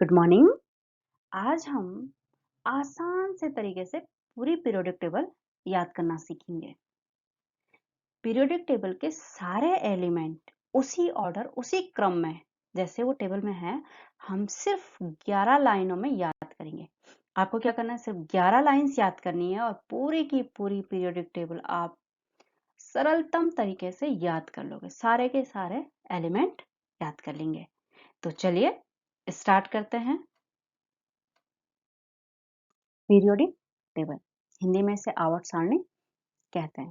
Good morning. आज हम आसान से तरीके से पूरी पीरियोडिक टेबल याद करना सीखेंगे। पीरियोडिक टेबल के सारे एलिमेंट उसी ऑर्डर उसी क्रम में जैसे वो टेबल में है, हम सिर्फ 11 लाइनों में याद करेंगे। आपको क्या करना है, सिर्फ 11 लाइंस याद करनी है और पूरी की पूरी पीरियोडिक टेबल आप सरलतम तरीके से याद कर लोगे, सारे के सारे एलिमेंट याद कर लेंगे। तो चलिए स्टार्ट करते हैं। पीरियोडिक टेबल हिंदी में इसे आवर्त सारणी कहते हैं।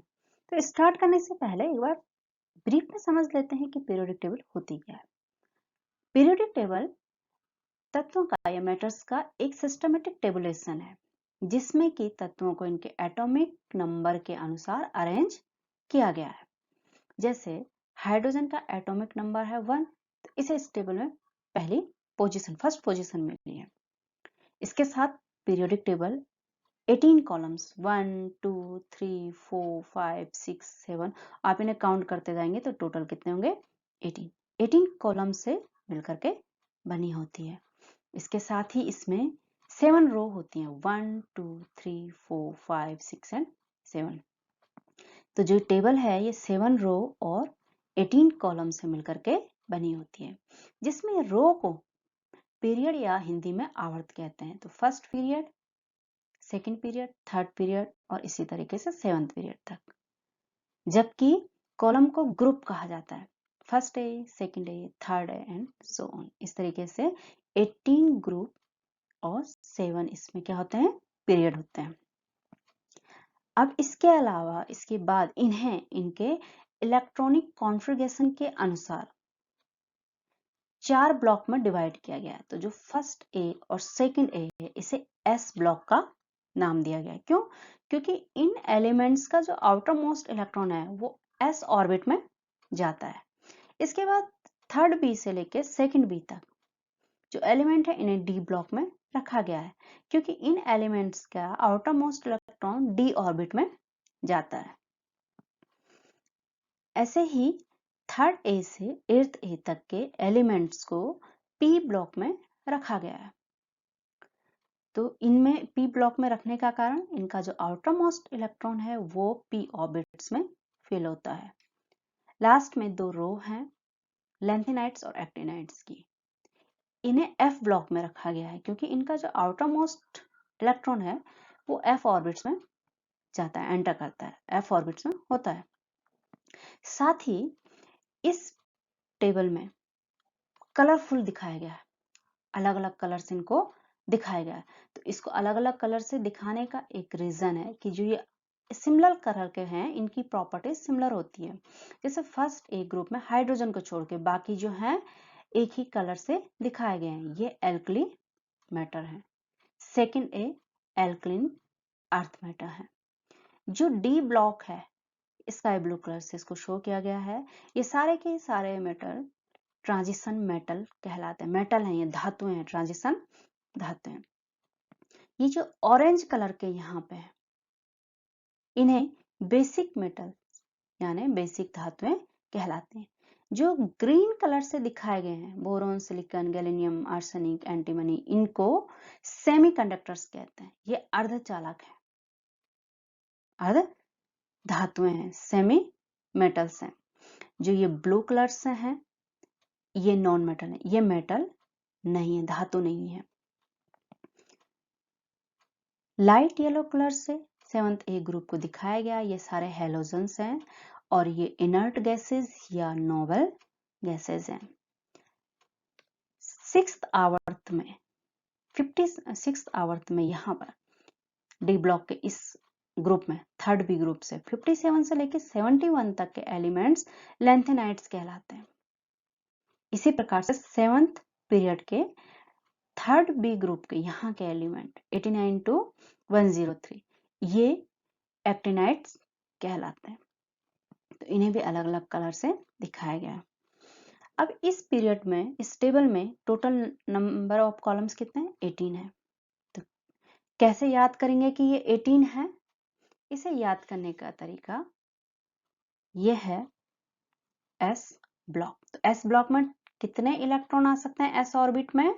तो स्टार्ट करने से पहले एक बार ब्रीफ में समझ लेते हैं कि पीरियोडिक टेबल होती क्या है। पीरियोडिक टेबल तत्वों का या मेटल्स का एक सिस्टमेटिक टेबुलेशन है जिसमें कि तत्वों को इनके एटॉमिक नंबर के अनुसार अरेंज किया गया है। जैसे हाइड्रोजन का एटॉमिक नंबर है 1, तो इसे इस टेबल में पहली पोजीशन, फर्स्ट पोजीशन मिली है। इसके साथ पीरियोडिक टेबल 18 कॉलम्स 1 2 3 4 5 6 7, आप इन्हें काउंट करते जाएंगे तो टोटल कितने होंगे 18 कॉलम से मिलकर के बनी होती है। इसके साथ ही इसमें 7 रो होती हैं, 1 2 3 4 5 6 एंड 7। तो जो टेबल है ये 7 रो और 18 कॉलम से मिलकर के बनी होती है, जिसमें रो को पीरियड या हिंदी में आवर्त कहते हैं। तो first period, second period, third period और इसी तरीके से सेवंथ पीरियड तक। जबकि कॉलम को ग्रुप कहा जाता है, first A, second A, third A and so on. इस तरीके से 18 ग्रुप और 7 इसमें क्या होते हैं, पीरियड होते हैं। अब इसके अलावा इसके बाद इन्हें इनके इलेक्ट्रॉनिक कॉन्फ़िगरेशन के अनुसार 4 ब्लॉक में डिवाइड किया गया है। तो जो फर्स्ट ए और सेकेंड ए है इसे एस ब्लॉक का नाम दिया गया है। क्यों? क्योंकि इन एलिमेंट्स का जो आउटर मोस्ट इलेक्ट्रॉन है वो एस ऑर्बिट में जाता है। इसके बाद थर्ड बी से लेके सेकेंड बी तक जो एलिमेंट है इन्हें डी ब्लॉक में रखा गया है, क्योंकि इन एलिमेंट्स का outer most electron D orbit में जाता है। ऐसे ही थर्ड ए से एट्थ ए तक के एलिमेंट्स को पी ब्लॉक में रखा गया है। तो इनमें पी ब्लॉक में रखने का कारण इनका जो आउटर मोस्ट इलेक्ट्रॉन है वो पी ऑर्बिट्स में फिल होता है। लास्ट में 2 रो हैं लेंथेनाइट्स और एक्टिनाइट्स की, इन्हें एफ ब्लॉक में रखा गया है क्योंकि इनका जो आउटर मोस्ट इलेक्ट्रॉन है वो एफ ऑर्बिट्स में जाता है, एंटर करता है, एफ ऑर्बिट्स में होता है। साथ ही इस टेबल में कलरफुल दिखाया गया है, अलग अलग कलर से इनको दिखाया गया है। तो इसको अलग अलग कलर से दिखाने का एक रीजन है कि जो ये सिमिलर कलर के हैं इनकी प्रॉपर्टीज सिमिलर होती है। जैसे फर्स्ट ए ग्रुप में हाइड्रोजन को छोड़ के बाकी जो है एक ही कलर से दिखाए गए हैं, ये एल्कली मैटर है। सेकेंड ए एल्कलिन अर्थ मैटर है। जो डी ब्लॉक है स्काई ब्लू कलर से इसको शो किया गया है, ये सारे के सारे मेटल ट्रांजिशन मेटल कहलाते हैं। मेटल हैं, ये धातुएं हैं, ट्रांजिशन धातु हैं। ये जो ऑरेंज कलर के यहाँ पे है इन्हें बेसिक मेटल यानी बेसिक धातुएं कहलाते हैं। जो ग्रीन कलर से दिखाए गए हैं boron, silicon, gallium, arsenic, antimony, इनको सेमीकंडक्टर्स कहते हैं। ये अर्धचालक है, अर्ध धातुएं हैं, सेमी मेटल्स हैं। जो ये ब्लू कलर से हैं ये नॉन मेटल है, ये मेटल नहीं है, धातु नहीं है। लाइट येलो कलर से सेवंथ ए ग्रुप को दिखाया गया, ये सारे हेलोजन्स हैं और ये इनर्ट गैसेस या नोबल गैसेस हैं। सिक्स्थ आवर्त में 56th आवर्त में यहाँ पर डी ब्लॉक के इस ग्रुप में थर्ड बी ग्रुप से 57 से लेकर 71 तक के एलिमेंट्स लेंथेनाइट्स कहलाते हैं। इसी प्रकार से सेवंथ पीरियड के थर्ड बी ग्रुप के यहाँ के एलिमेंट 89 to 103 ये एक्टिनाइट्स कहलाते हैं। तो इन्हें भी अलग अलग कलर से दिखाया गया है। अब इस पीरियड में इस टेबल में टोटल नंबर ऑफ कॉलम्स कितने हैं, 18 है। तो कैसे याद करेंगे कि ये 18 है? इसे याद करने का तरीका ये है एस ब्लॉक। तो एस ब्लॉक में कितने इलेक्ट्रॉन आ सकते हैं एस ऑर्बिट में?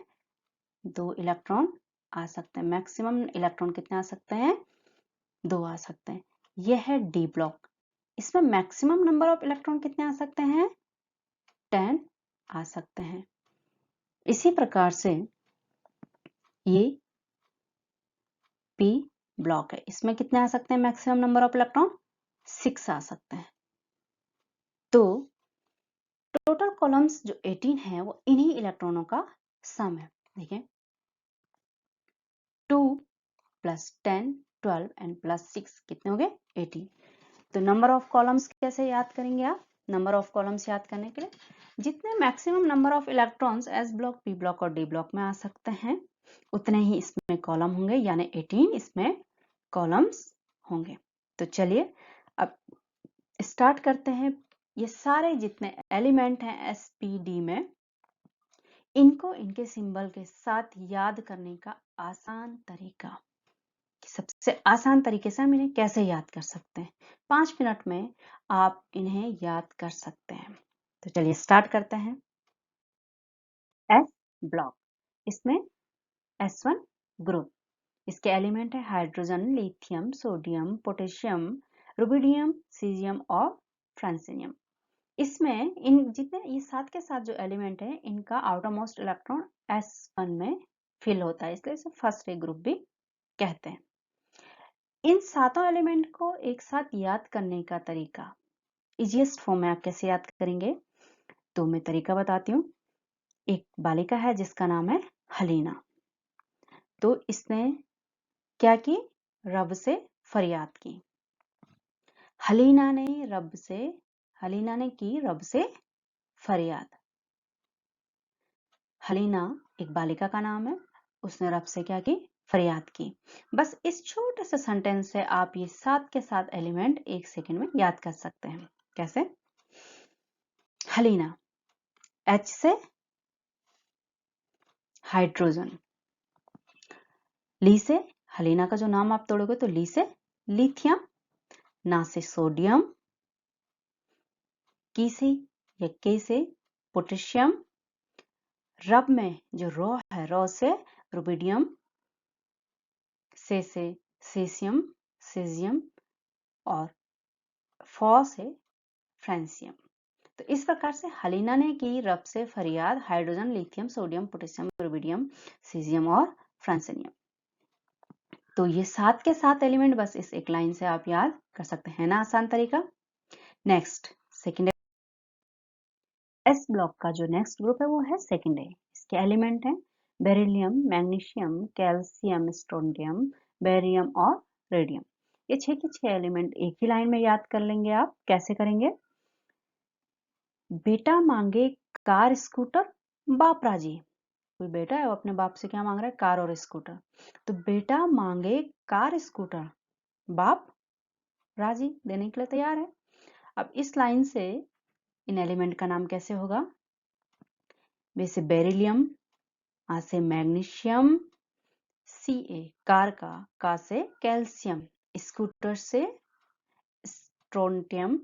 2 इलेक्ट्रॉन आ सकते हैं। मैक्सिमम इलेक्ट्रॉन कितने आ सकते हैं? 2 आ सकते हैं। यह है डी ब्लॉक। इसमें मैक्सिमम नंबर ऑफ इलेक्ट्रॉन कितने आ सकते हैं? 10 आ सकते हैं। इसी प्रकार से ये पी ब्लॉक है। इसमें कितने आ सकते हैं मैक्सिमम नंबर ऑफ इलेक्ट्रॉन? 6 आ सकते हैं। तो टोटल कॉलम्स जो 18 है वो इन्हीं इलेक्ट्रॉनों का सम है। देखिए 2 प्लस 10 12 एंड प्लस 6 कितने हो गए? 18। तो नंबर ऑफ कॉलम्स कैसे याद करेंगे आप? नंबर ऑफ कॉलम्स याद करने के लिए जितने maximum number of electrons S block, P block और डी ब्लॉक में आ सकते हैं उतने ही इसमें कॉलम होंगे, यानी 18 इसमें कॉलम्स होंगे। तो चलिए अब स्टार्ट करते हैं। ये सारे जितने एलिमेंट हैं एस पी डी में, इनको इनके सिंबल के साथ याद करने का आसान तरीका, सबसे आसान तरीके से हम इन्हें कैसे याद कर सकते हैं। 5 मिनट में आप इन्हें याद कर सकते हैं। तो चलिए स्टार्ट करते हैं। एस ब्लॉक, इसमें S1 ग्रुप, इसके एलिमेंट है hydrogen, lithium, sodium, potassium, rubidium, caesium और फ्रांसिनियम। इसमें इन जितने ये सात के साथ जो एलिमेंट है इनका आउटर मोस्ट इलेक्ट्रॉन S1 में फिल होता है, इसलिए इसे फर्स्ट रे ग्रुप भी कहते हैं। इन सातों एलिमेंट को एक साथ याद करने का तरीका, इजीएस्ट फॉर्म में आप कैसे याद करेंगे? तो मैं तरीका बताती हूँ। एक बालिका है जिसका नाम है हलीना। तो इसने क्या की? रब से फरियाद की। हलीना ने की रब से फरियाद। हलीना एक बालिका का नाम है, उसने रब से क्या की? फरियाद की। बस इस छोटे से सेंटेंस से आप ये सात के सात एलिमेंट एक सेकंड में याद कर सकते हैं। कैसे? हलीना, H से हाइड्रोजन, ली से, हलीना का जो नाम आप तोड़ोगे तो ली से लिथियम, ना से सोडियम, की से या के से पोटेशियम, रब में जो रॉ है रॉ से रुबिडियम, से सीसियम सीजियम और फॉ से फ्रांसियम। तो इस प्रकार से हलीना ने की रब से फरियाद hydrogen, lithium, sodium, potassium, rubidium, caesium और फ्रांसिनियम। तो ये सात के सात एलिमेंट बस इस एक लाइन से आप याद कर सकते हैं ना, आसान तरीका। नेक्स्ट सेकेंड एस ब्लॉक का जो नेक्स्ट ग्रुप है वो है सेकेंड ए। इसके एलिमेंट हैं बेरिलियम, मैग्नीशियम, कैल्शियम, स्ट्रोंडियम, बेरियम और रेडियम। ये 6 के 6 एलिमेंट एक ही लाइन में याद कर लेंगे आप। कैसे करेंगे? बेटा मांगे कार स्कूटर, बाप राजी। कोई बेटा है वो अपने बाप से क्या मांग रहा है? कार और स्कूटर। तो बेटा मांगे कार स्कूटर, बाप राजी, देने के लिए तैयार है। अब इस लाइन से इन एलिमेंट का नाम कैसे होगा? बे से बेरिलियम, आ से मैग्नीशियम, Ca कार का से कैल्शियम, स्कूटर से स्ट्रोंटियम,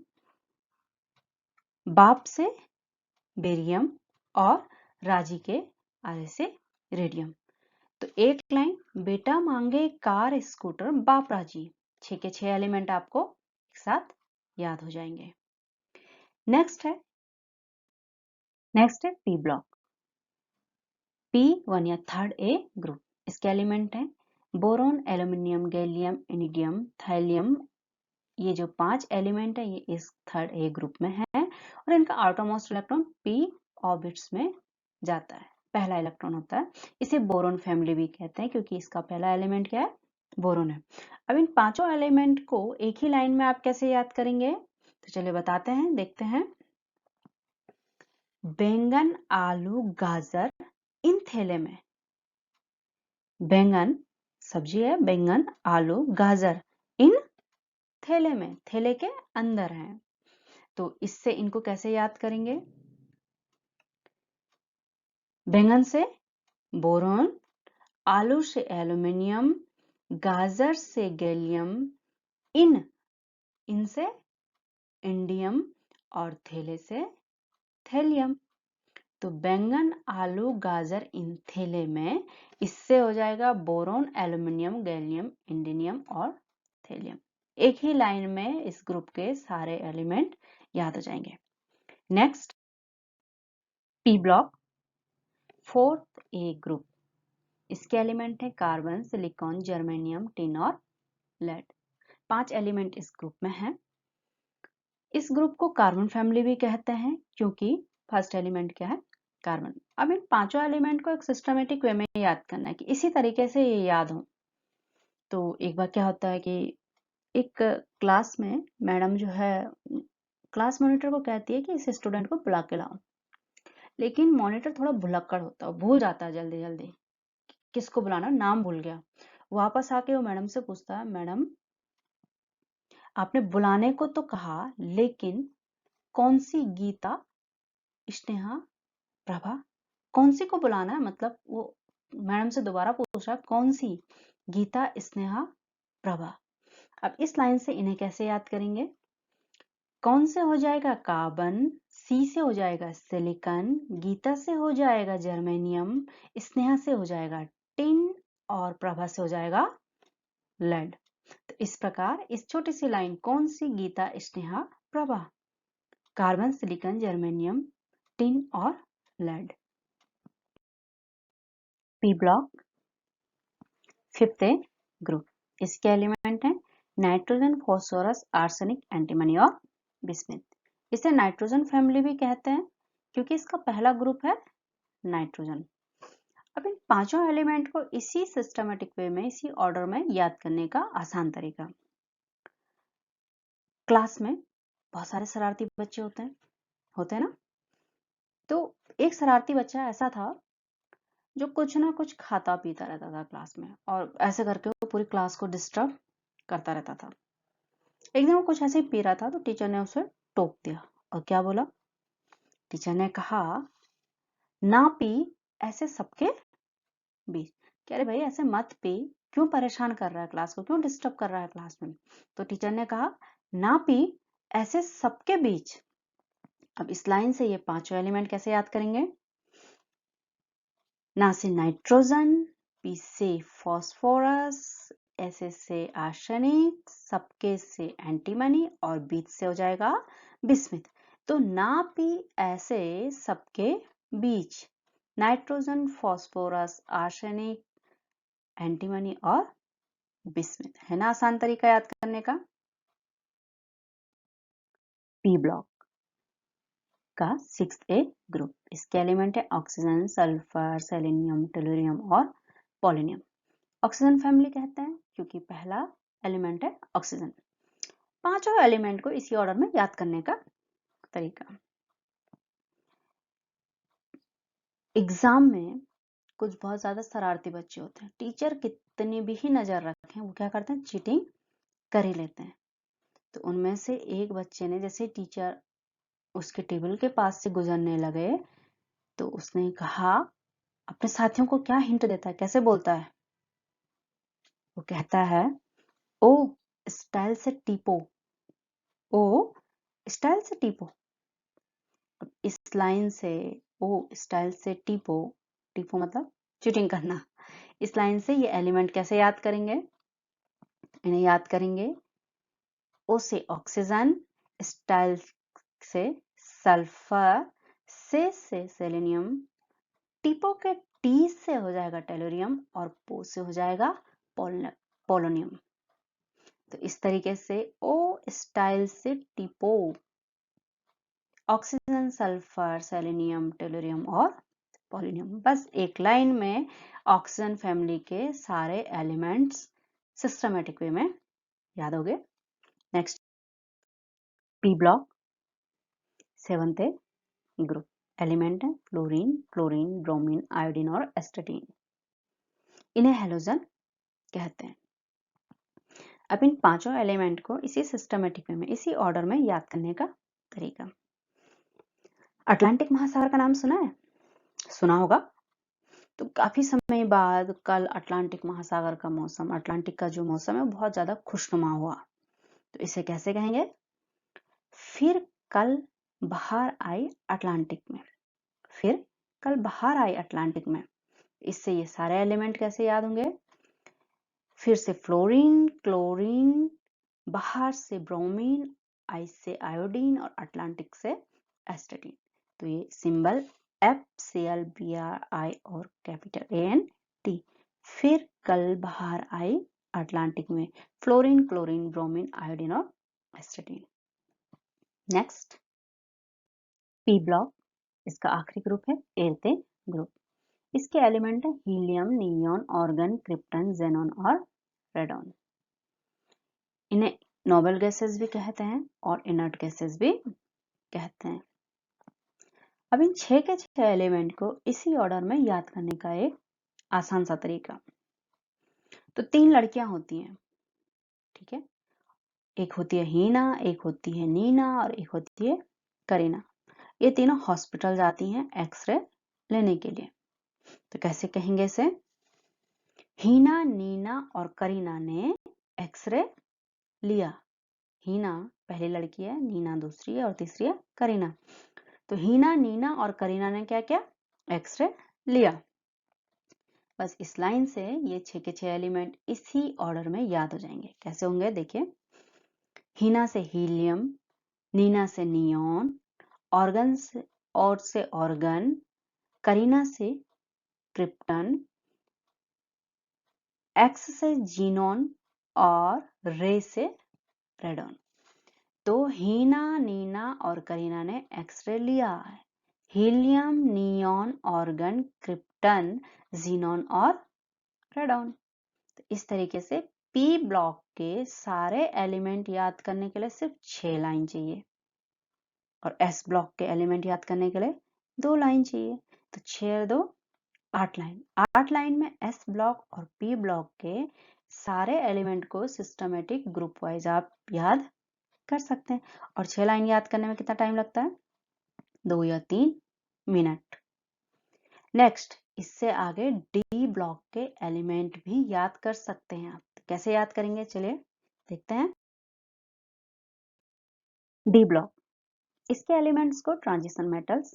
बाप से बेरियम और राजी के आरे से रेडियम। तो एक लाइन, बेटा मांगे कार स्कूटर बाप राजी, 6 के 6 एलिमेंट आपको एक साथ याद हो जाएंगे। नेक्स्ट है पी ब्लॉक। P1 या थर्ड ए ग्रुप, इसके एलिमेंट हैं बोरोन, एल्यूमिनियम, गैलियम, इनिडियम, थाइलियम। ये जो 5 एलिमेंट है ये इस थर्ड ए ग्रुप में है और इनका outer most electron p orbits में जाता है, पहला इलेक्ट्रॉन होता है। इसे बोरोन फैमिली भी कहते हैं क्योंकि इसका पहला एलिमेंट क्या है? बोरोन है। अब इन पांचों एलिमेंट को एक ही लाइन में आप कैसे याद करेंगे? तो चलिए बताते हैं, देखते हैं। बैंगन, आलू, गाजर इन थैले में। बैंगन सब्जी है, बैंगन, आलू, गाजर इन थैले में, थैले के अंदर है। तो इससे इनको कैसे याद करेंगे? बैंगन से बोरोन, आलू से एल्यूमिनियम, गाजर से गैलियम, इनसे इंडियम और थैले से थैलियम। तो बैंगन, आलू, गाजर इन थैले में, इससे हो जाएगा बोरोन, एल्युमिनियम, गैलियम, इंडिनियम और थैलियम। एक ही लाइन में इस ग्रुप के सारे एलिमेंट याद हो जाएंगे। नेक्स्ट, पी ब्लॉक, 4th ए ग्रुप। इसके एलिमेंट है कार्बन, सिलिकॉन, जर्मेनियम, टिन और लेड। 5 एलिमेंट इस ग्रुप में हैं। इस ग्रुप को कार्बन फैमिली भी कहते हैं क्योंकि फर्स्ट एलिमेंट क्या है, कार्बन। अब इन पांचों एलिमेंट को एक सिस्टमेटिक वे में याद करना है कि इसी तरीके से ये याद हो। तो एक बार क्या होता है कि एक क्लास में मैडम जो है क्लास मॉनिटर को कहती है कि इस स्टूडेंट को बुला के लाओ, लेकिन मॉनिटर थोड़ा भुलक्कड़ होता है, भूल जाता है जल्दी जल्दी किसको बुलाना, नाम भूल गया। वापस आके वो मैडम से पूछता है, मैडम आपने बुलाने को तो कहा, लेकिन कौन सी गीता, स्नेहा, प्रभा, कौन सी को बुलाना है? मतलब वो मैडम से दोबारा पूछ रहा, कौन सी, गीता, स्नेहा, प्रभा। अब इस लाइन से इन्हें कैसे याद करेंगे? कौन से हो जाएगा कार्बन, सी से हो जाएगा सिलिकॉन, गीता से हो जाएगा जर्मेनियम, स्नेहा से हो जाएगा टिन और प्रभा से हो जाएगा लेड। तो इस प्रकार इस छोटी सी लाइन, कौन सी, Geeta, Sneha, Prabha, carbon, silicon, germanium, tin और lead. P block, 5th A group. इसके एलिमेंट हैं नाइट्रोजन, फॉस्फोरस, आर्सेनिक, एंटीमनी और बिस्मिथ। इसे नाइट्रोजन फैमिली भी कहते हैं क्योंकि इसका पहला ग्रुप है नाइट्रोजन। अब इन पांचों एलिमेंट को इसी सिस्टमेटिक वे में, इसी ऑर्डर में याद करने का आसान तरीका। क्लास में बहुत सारे शरारती बच्चे होते हैं ना। तो एक शरारती बच्चा ऐसा था जो कुछ ना कुछ खाता पीता रहता था क्लास में, और ऐसे करके वो पूरी क्लास को डिस्टर्ब करता रहता था। एक दिन वो कुछ ऐसे ही पी रहा था तो टीचर ने उसे टोक दिया और क्या बोला, टीचर ने कहा, ना पी ऐसे सबके बीच। कह रहे भाई ऐसे मत पी, क्यों परेशान कर रहा है क्लास को, क्यों डिस्टर्ब कर रहा है क्लास में। तो टीचर ने कहा, ना पी ऐसे सबके बीच। अब इस लाइन से ये पांचों एलिमेंट कैसे याद करेंगे? ना से नाइट्रोजन, पी से फॉस्फोरस, ऐसे से आर्सेनिक, सबके से एंटीमनी और बीच से हो जाएगा बिस्मिथ। तो ना पी ऐसे सबके बीच, नाइट्रोजन, फॉस्फोरस, आर्सेनिक, एंटीमनी और बिस्मिथ। है ना आसान तरीका याद करने का। पी ब्लॉक का 6th ए ग्रुप। इसके एलिमेंट है ऑक्सीजन, सल्फर, सेलेनियम, टेलुरियम और पोलोनियम। ऑक्सीजन फैमिली कहते हैं क्योंकि पहला एलिमेंट है ऑक्सीजन। पांचों एलिमेंट को इसी ऑर्डर में याद करने का तरीका। एग्जाम में कुछ बहुत ज्यादा शरारती बच्चे होते हैं, टीचर कितनी भी ही नजर रखें वो क्या करते हैं, चीटिंग कर ही लेते हैं। तो उनमें से एक बच्चे ने, जैसे टीचर उसके टेबल के पास से गुजरने लगे तो उसने कहा, अपने साथियों को क्या हिंट देता है, कैसे बोलता है, वो कहता है, ओ स्टाइल से टीपो, ओ स्टाइल से टीपो। इस लाइन से ओ स्टाइल से टीपो, टीपो मतलब चीटिंग करना। इस लाइन से ये एलिमेंट कैसे याद करेंगे? इन्हें याद करेंगे, ओ से ऑक्सीजन, स्टाइल से सल्फर, से सेलेनियम, टीपो के टी से हो जाएगा टेलुरियम और पो से हो जाएगा पोलोनियम। तो इस तरीके से ओ स्टाइल से टीपो, ऑक्सीजन, सल्फर, सेलेनियम, टेलुरियम और पोलोनियम। बस एक लाइन में ऑक्सीजन फैमिली के सारे एलिमेंट्स सिस्टमेटिक वे में याद हो गए। नेक्स्ट, पी ब्लॉक, 7th ए ग्रुप। एलिमेंट है फ्लोरीन, क्लोरीन, ब्रोमीन, आयोडीन और एस्टेटीन। इन्हें हेलोजन कहते हैं। अब इन पांचों एलिमेंट को इसी सिस्टमेटिक वे में, इसी ऑर्डर में याद करने का तरीका। अटलांटिक महासागर का नाम सुना है? सुना होगा। तो काफी समय बाद कल अटलांटिक महासागर का मौसम, अटलांटिक का जो मौसम है बहुत ज्यादा खुशनुमा हुआ। तो इसे कैसे कहेंगे? फिर कल बाहर आई अटलांटिक में, फिर कल बाहर आई अटलांटिक में। इससे ये सारे एलिमेंट कैसे याद होंगे? फिर से फ्लोरीन, क्लोरीन, बाहर से ब्रोमीन, आइस से आयोडीन और अटलांटिक से एस्टेटिन। तो ये सिंबल FCl, Bri और कैपिटल ANT। फिर कल बाहर आई अटलांटिक में फ्लोरीन, क्लोरीन, ब्रोमीन, आयोडीन और एस्टेटिन। नेक्स्ट पी ब्लॉक, इसका आखिरी ग्रुप है एर्थे ग्रुप। इसके एलिमेंट है helium, neon, organ, krypton, xenon और रेडॉन। इन्हें नोबल गैसेस भी कहते हैं और इनर्ट गैसेस भी कहते हैं। अब इन 6 के 6 एलिमेंट को इसी ऑर्डर में याद करने का एक आसान सा तरीका। तो 3 लड़कियां होती हैं, ठीक है। एक होती है हीना, एक होती है नीना और एक होती है करीना। ये तीनों हॉस्पिटल जाती हैं एक्सरे लेने के लिए। तो कैसे कहेंगे इसे? हीना, नीना और करीना ने एक्सरे लिया। हीना पहली लड़की है, नीना दूसरी है और तीसरी है करीना। तो हीना, नीना और करीना ने क्या किया? एक्सरे लिया। बस इस लाइन से ये 6 के 6 एलिमेंट इसी ऑर्डर में याद हो जाएंगे। कैसे होंगे देखिए। हीना से हीलियम, नीना से नियॉन, ऑर्गन से ऑर्गन, करीना से क्रिप्टन, एक्स से जीनॉन और रे से रेडॉन। तो हीना, नीना और करीना ने एक्सरे लिया है। Helium, neon, organ, krypton, xenon और रेडॉन। तो इस तरीके से पी ब्लॉक के सारे एलिमेंट याद करने के लिए सिर्फ 6 लाइन चाहिए और एस ब्लॉक के एलिमेंट याद करने के लिए 2 लाइन चाहिए। तो 6 2 8 लाइन। 8 लाइन में एस ब्लॉक और पी ब्लॉक के सारे एलिमेंट को सिस्टमेटिक ग्रुप वाइज आप याद कर सकते हैं। और 6 लाइन याद करने में कितना टाइम लगता है? 2 या 3 मिनट। नेक्स्ट, इससे आगे डी ब्लॉक के एलिमेंट भी याद कर सकते हैं आप। तो कैसे याद करेंगे चलिए देखते हैं। डी ब्लॉक, इसके एलिमेंट्स को ट्रांजिशन मेटल्स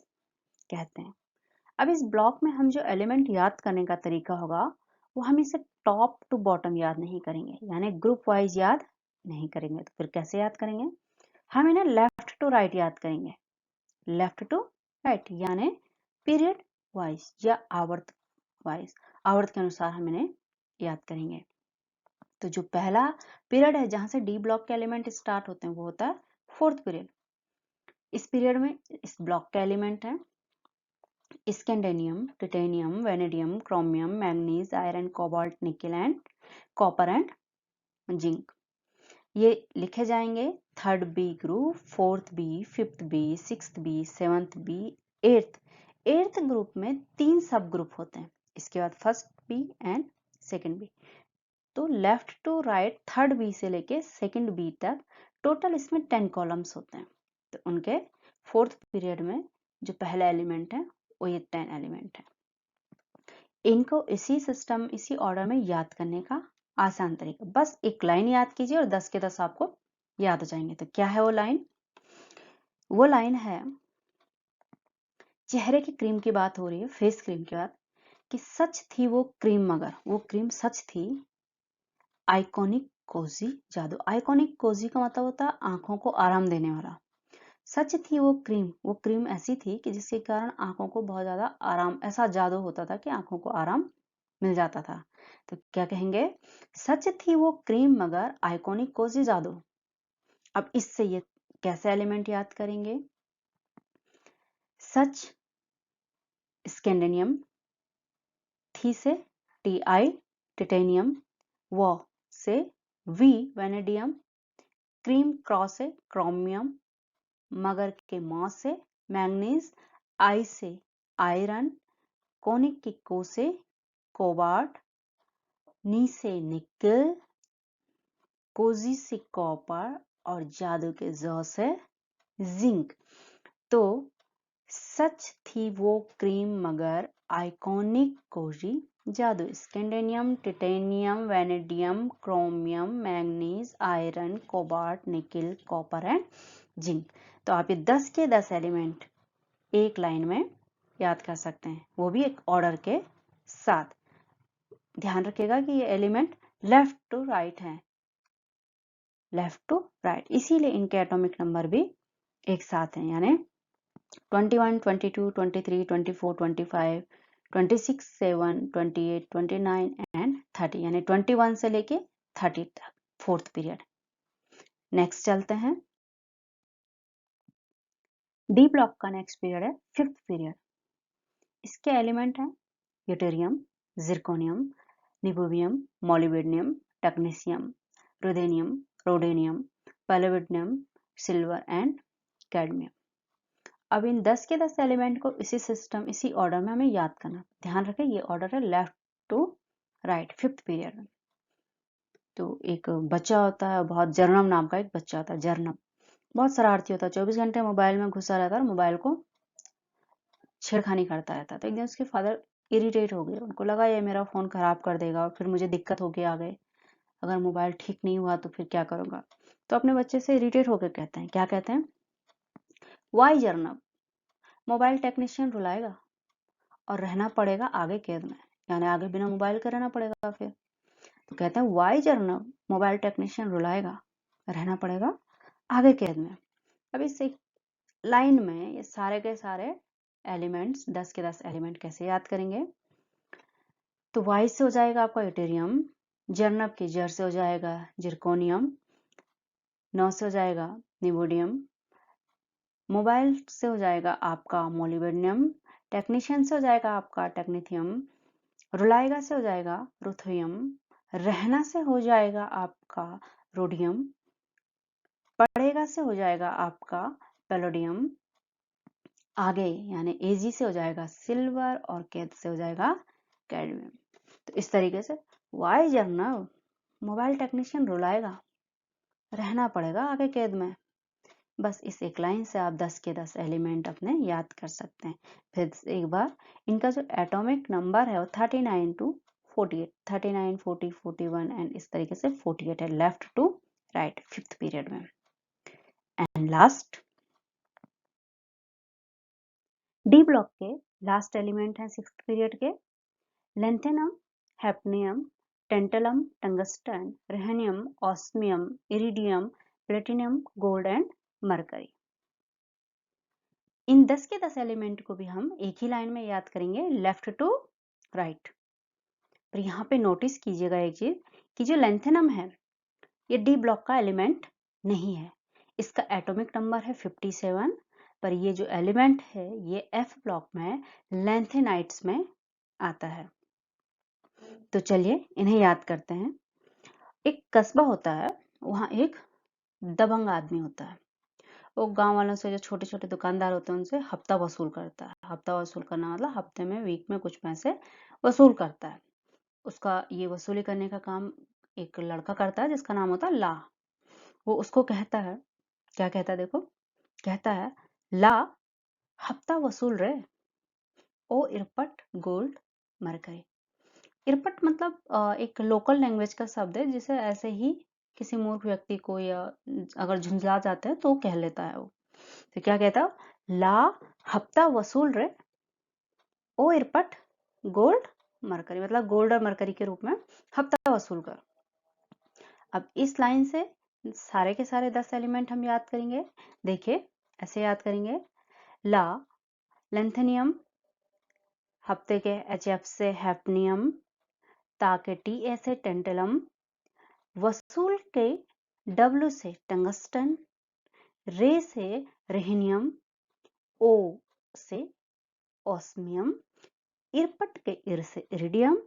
कहते हैं। अब इस ब्लॉक में हम जो एलिमेंट याद करने का तरीका होगा वो हम इसे टॉप टू बॉटम याद नहीं करेंगे, यानी ग्रुप वाइज याद नहीं करेंगे। तो फिर कैसे याद करेंगे? हम इन्हें लेफ्ट टू राइट याद करेंगे। लेफ्ट टू राइट यानी पीरियड वाइज या आवर्त वाइज, आवर्त के अनुसार हम इन्हें याद करेंगे। तो जो पहला पीरियड है जहां से डी ब्लॉक के एलिमेंट स्टार्ट होते हैं वो होता है 4th पीरियड। इस पीरियड में इस ब्लॉक के एलिमेंट हैं scandium, titanium, vanadium, chromium, manganese, iron, cobalt, nickel and copper and zinc. ये लिखे जाएंगे 3rd B group, 4th B, 5th B, 6th B, 7th B, 8th group में 3 सब ग्रुप होते हैं। इसके बाद 1st B and 2nd B. तो left to right 3rd B से लेके 2nd बी तक टोटल इसमें 10 कॉलम्स होते हैं। तो उनके 4th पीरियड में जो पहला एलिमेंट है वो ये 10 एलिमेंट है। इनको इसी सिस्टम, इसी ऑर्डर में याद करने का आसान तरीका, बस एक लाइन याद कीजिए और 10 के 10 आपको याद हो जाएंगे। तो क्या है वो लाइन? वो लाइन है, चेहरे की क्रीम की बात हो रही है, फेस क्रीम की बात, कि सच थी वो क्रीम मगर वो क्रीम सच थी आइकॉनिक कोजी जादू। आइकॉनिक कोजी का मतलब होता है आंखों को आराम देने वाला। सच थी वो क्रीम ऐसी थी कि जिसके कारण आंखों को बहुत ज्यादा आराम, ऐसा जादू होता था कि आंखों को आराम मिल जाता था। तो क्या कहेंगे? सच थी वो क्रीम मगर आइकॉनिक कोजी जादू। अब इससे ये कैसे एलिमेंट याद करेंगे? सच स्कैंडेनियम, थी से Ti टिटेनियम, वो से वी वेनेडियम, क्रीम क्रॉस से क्रोमियम, मगर के मॉ से मैग्नीज, आई से आयरन, कोनिक की को से कोबाल्ट, नी से निकल, कोजी से कॉपर और जादू के जौ से जिंक। तो सच थी वो क्रीम मगर आइकॉनिक कोजी जादू। Scandium, titanium, vanadium, chromium, manganese, iron, cobalt, nickel, copper and zinc. तो आप ये 10 के 10 एलिमेंट एक लाइन में याद कर सकते हैं, वो भी एक ऑर्डर के साथ। ध्यान रखिएगा कि ये एलिमेंट लेफ्ट टू राइट है, लेफ्ट टू राइट, इसीलिए इनके एटॉमिक नंबर भी एक साथ हैं, यानी 21, 22, 23, 24, 25, 26, 7, 28, 29 एंड 30, यानी 21 से लेके 30 तक, फोर्थ पीरियड। नेक्स्ट चलते हैं, डी ब्लॉक का नेक्स्ट पीरियड है फिफ्थ पीरियड। इसके एलिमेंट हैं yttrium, zirconium, niobium, molybdenum, technetium, ruthenium, rhodium, palladium, silver and cadmium. अब इन 10 के 10 एलिमेंट को इसी सिस्टम, इसी ऑर्डर में हमें याद करना। ध्यान रखें ये ऑर्डर है left to right, fifth period में। तो एक बच्चा होता है, बहुत जर्नम नाम का एक बच्चा होता है, जर्नम बहुत शरारती होता है, 24 घंटे मोबाइल में घुसा रहता है और मोबाइल को छेड़खानी करता रहता है। तो एक दिन उसके फादर इरिटेट हो गए, उनको लगा ये मेरा फ़ोन ख़राब कर देगा और फिर मुझे दिक्कत होके आ गए, अगर मोबाइल ठीक नहीं हुआ तो फिर क्या करूँगा। तो अपने बच्चे से इरिटेट होकर कहते हैं, क्या कहते हैं, वाई जर्नब, मोबाइल टेक्नीशियन रुलाएगा और रहना पड़ेगा आगे कैद में, यानी आगे बिना मोबाइल के रहना पड़ेगा। फिर तो कहते हैं वाई जर्नब, मोबाइल टेक्नीशियन रुलाएगा, रहना पड़ेगा आगे कैद में। अब इस एक लाइन में ये सारे के सारे एलिमेंट्स, 10 के 10 एलिमेंट कैसे याद करेंगे। तो वाई से हो जाएगा आपका यूटेरियम, जर्नब की जर से हो जाएगा जिरकोनियम, 9 से हो जाएगा निबोडियम, मोबाइल से हो जाएगा आपका मोलिब्डेनम, टेक्नीशियन से हो जाएगा आपका टेक्नीथियम, रुलाएगा से हो जाएगा रुथियम, रहना से हो जाएगा आपका रोडियम, पढ़ेगा से हो जाएगा आपका पैलोडियम, आगे यानी एजी से हो जाएगा सिल्वर और कैद से हो जाएगा कैडमियम। तो इस तरीके से वाई जर्नल, मोबाइल टेक्नीशियन रुलाएगा, रहना पड़ेगा आगे कैद में। बस इस एक लाइन से आप 10 के 10 एलिमेंट अपने याद कर सकते हैं। फिर एक बार इनका जो एटॉमिक नंबर है वो 39 टू 48, 39, 40, 41 एंड इस तरीके से 48 है, left to right fifth period में। एंड लास्ट डी ब्लॉक के लास्ट एलिमेंट हैं सिक्स्थ पीरियड के, lanthanum, hafnium, tantalum, tungsten, rhenium, osmium, iridium, platinum, gold and mercury. इन 10 के 10 एलिमेंट को भी हम एक ही लाइन में याद करेंगे, लेफ्ट टू राइट। पर यहाँ पे नोटिस कीजिएगा एक चीज कि जो लेंथेनम है ये डी ब्लॉक का एलिमेंट नहीं है, इसका एटॉमिक नंबर है 57, पर ये जो एलिमेंट है ये एफ ब्लॉक में लेंथेनाइट्स में आता है। तो चलिए इन्हें याद करते हैं। एक कस्बा होता है, वहाँ एक दबंग आदमी होता है, वो गांव वालों से, जो छोटे छोटे दुकानदार होते हैं उनसे हफ्ता वसूल करता है। हफ्ता वसूल करना मतलब हफ्ते में, वीक में कुछ पैसे वसूल करता है। उसका ये वसूली करने का काम एक लड़का करता है जिसका नाम होता है ला। वो उसको कहता है, क्या कहता है देखो, कहता है ला, हफ्ता वसूल रे, ओ इरपट गोल्ड मरकरी। इरपट मतलब एक लोकल लैंग्वेज का शब्द है, जिसे ऐसे ही किसी मूर्ख व्यक्ति को या अगर झुंझला जाता है तो कह लेता है वो। तो क्या कहता है, ला हफ्ता वसूल रे, ओ इरपट गोल्ड मरकरी, मतलब गोल्ड और मरकरी के रूप में हफ्ता वसूल कर। अब इस लाइन से सारे के सारे 10 एलिमेंट हम याद करेंगे। देखिए ऐसे याद करेंगे, ला, लेंथेनियम, हफ्ते के एच से हैप्नियम, ता के टी से टेंटलम, वसूल के डब्ल्यू से टंगस्टन, रे से रेहनियम, ओ से ऑस्मियम, इरपट के इर से इरिडियम,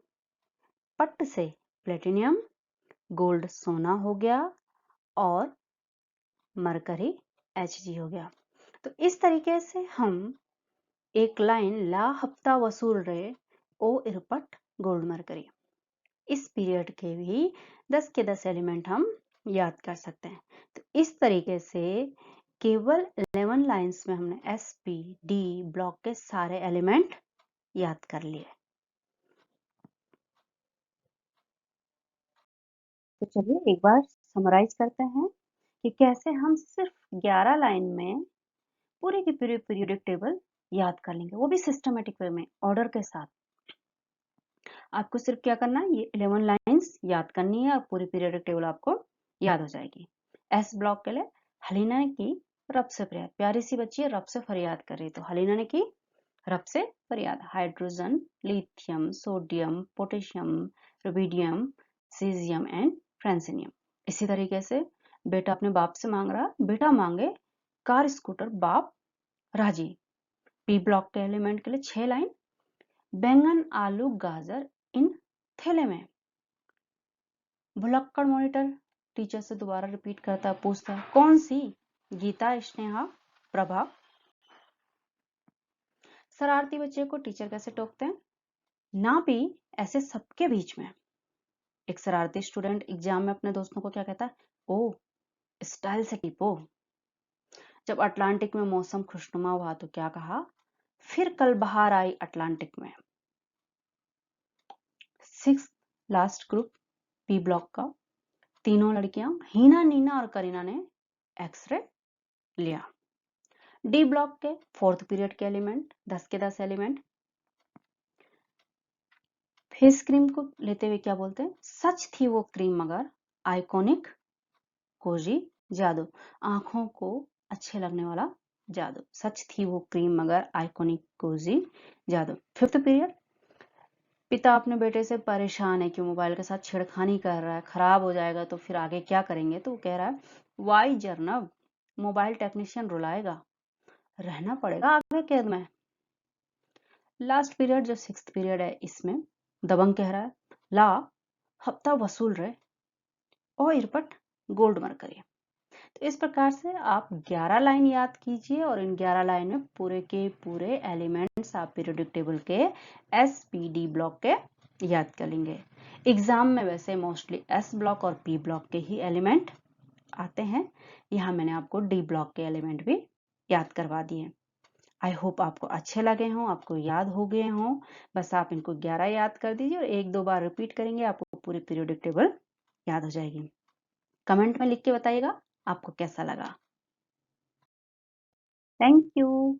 पट से प्लेटिनियम, गोल्ड सोना हो गया और मरकरी Hg हो गया। तो इस तरीके से हम एक लाइन ला हफ्ता वसूल रहे, ओ इरपट गोल्ड मरकरी, इस पीरियड के भी 10 के 10 एलिमेंट हम याद कर सकते हैं। तो इस तरीके से केवल 11 लाइंस में हमने एस पी डी ब्लॉक के सारे एलिमेंट याद कर लिए। तो चलिए एक बार समराइज करते हैं कि कैसे हम सिर्फ 11 लाइन में पूरी की पूरी पीरियोडिक टेबल याद कर लेंगे, वो भी सिस्टमेटिक वे में, ऑर्डर के साथ। आपको सिर्फ क्या करना है, ये 11 लाइंस याद करनी है और पूरी पीरियोडिक टेबल आपको याद हो जाएगी। एस ब्लॉक के लिए हलीना ने की रब से फरियाद, प्यारी सी बच्ची है, रब से फरियाद कर रही, तो हलीना ने की रब से फरियाद। Hydrogen, lithium, sodium, potassium, rubidium, caesium and francium. इसी तरीके से बेटा अपने बाप से मांग रहा, बेटा मांगे कार स्कूटर, बाप राजी। पी ब्लॉक के एलिमेंट के लिए 6 लाइन, बैंगन, आलू, गाजर इन थैले में। भुलक्कड़ मॉनिटर टीचर से दोबारा रिपीट करता, पूछता कौन सी, गीता, स्नेहा, प्रभा। शरारती बच्चे को टीचर कैसे टोकते हैं, ना भी ऐसे सबके बीच में। एक शरारती स्टूडेंट एग्जाम में अपने दोस्तों को क्या कहता है, ओ स्टाइल से टिपो। जब अटलांटिक में मौसम खुशनुमा हुआ तो क्या कहा, फिर कल बहार आई अटलांटिक में। 6 लास्ट ग्रुप पी ब्लॉक का, तीनों लड़कियां हीना, नीना और करीना ने एक्सरे लिया। डी ब्लॉक के 4th पीरियड के एलिमेंट, 10 के 10 एलिमेंट। फेस क्रीम को लेते हुए क्या बोलते हैं, सच थी वो क्रीम मगर आइकॉनिक कोजी जादू, आंखों को अच्छे लगने वाला जादू। सच थी वो क्रीम मगर आइकॉनिक कोजी जादू। 5th पीरियड, पिता अपने बेटे से परेशान है कि मोबाइल के साथ छेड़खानी कर रहा है, खराब हो जाएगा तो फिर आगे क्या करेंगे, तो वो कह रहा है वाई जर्नब, मोबाइल टेक्नीशियन रुलाएगा, रहना पड़ेगा आगे कैद में। लास्ट पीरियड जो 6th पीरियड है, इसमें दबंग कह रहा है ला हफ्ता वसूल रहे, ओ इरपट गोल्ड मरकरी। तो इस प्रकार से आप 11 लाइन याद कीजिए और इन 11 लाइन में पूरे के पूरे एलिमेंट्स आप पीरियोडिक टेबल के एस पी डी ब्लॉक के याद कर लेंगे। एग्जाम में वैसे मोस्टली एस ब्लॉक और पी ब्लॉक के ही एलिमेंट आते हैं, यहाँ मैंने आपको डी ब्लॉक के एलिमेंट भी याद करवा दिए। आई होप आपको अच्छे लगे हों, आपको याद हो गए हों। बस आप इनको 11 याद कर दीजिए और 1-2 बार रिपीट करेंगे, आपको पूरी पीरियोडिक टेबल याद हो जाएगी। कमेंट में लिख के बताइएगा आपको कैसा लगा। Thank you.